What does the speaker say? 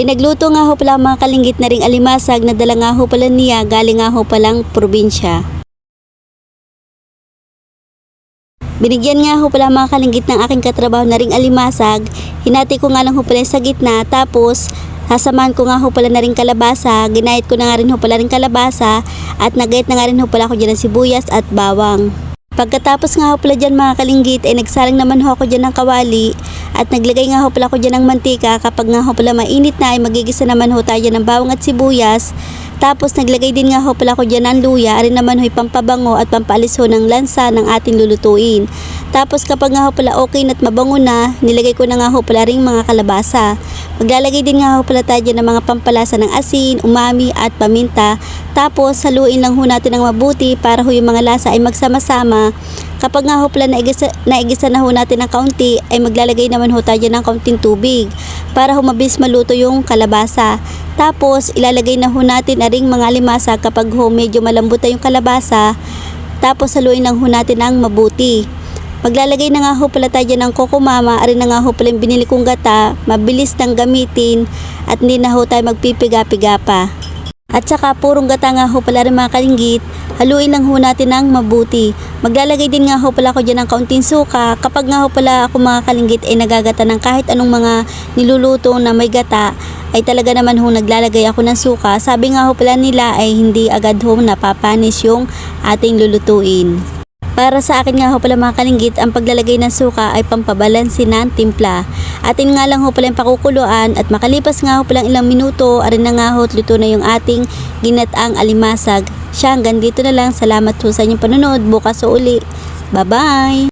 Pinagluto nga ho pala mga kalinggit na ring alimasag na dala nga ho pala niya galing nga ho palang probinsya. Binigyan nga ho pala mga kalinggit ng aking katrabaho na ring alimasag. Hinati ko nga lang ho pala sa gitna, tapos sasamahan ko nga ho pala na ring kalabasa. Ginayat ko na nga rin ho pala ring kalabasa at nagayat na nga rin ho pala ako dyan ng sibuyas at bawang. Pagkatapos nga ho pala dyan mga kalinggit ay nagsalang naman ho ako dyan ng kawali at naglagay nga ho pala ako dyan ng mantika. Kapag nga ho pala mainit na ay magigisa naman ho tayo ng bawang at sibuyas. Tapos naglagay din nga ho pala ako dyan ng luya, rin naman ho'y pampabango at pampaalis ho ng lansa ng ating lulutuin. Tapos kapag nga ho pala okay na at mabango na, nilagay ko na nga ho pala ring mga kalabasa. Maglalagay din nga ho pala tayo ng mga pampalasa ng asin, umami at paminta. Tapos haluin lang ho natin ng mabuti para ho yung mga lasa ay magsama-sama. Kapag nga ho pala naigisa na ho natin ng kaunti, ay maglalagay naman ho tayo ng kaunting tubig para ho mabilis maluto yung kalabasa. Tapos ilalagay na ho natin aring mga alimasag kapag ho medyo malambot na yung kalabasa. Tapos haluin lang ho natin ng mabuti. Maglalagay na nga ho pala tayo ng kokomama, arin na nga ho pala yung binili kong gata, mabilis nang gamitin at hindi na ho tayo magpipiga-piga pa. At saka purong gata nga ho pala rin mga kalinggit, haluin lang ho natin ng mabuti. Maglalagay din nga ho pala ako dyan ng kaunting suka. Kapag nga ho pala ako mga kalinggit ay nagagata ng kahit anong mga niluluto na may gata, ay talaga naman ho naglalagay ako ng suka. Sabi nga ho pala nila ay hindi agad ho napapanis yung ating lulutuin. Para sa akin nga ho pala mga kalinggit, ang paglalagay ng suka ay pampabalansin ng timpla. Atin nga lang ho pala yung pakukuluan at makalipas nga ho pala ilang minuto, arin na nga ho luto na yung ating ginataang alimasag. Siya hanggang dito na lang. Salamat ho sa inyong panonood. Bukas uli. Bye bye!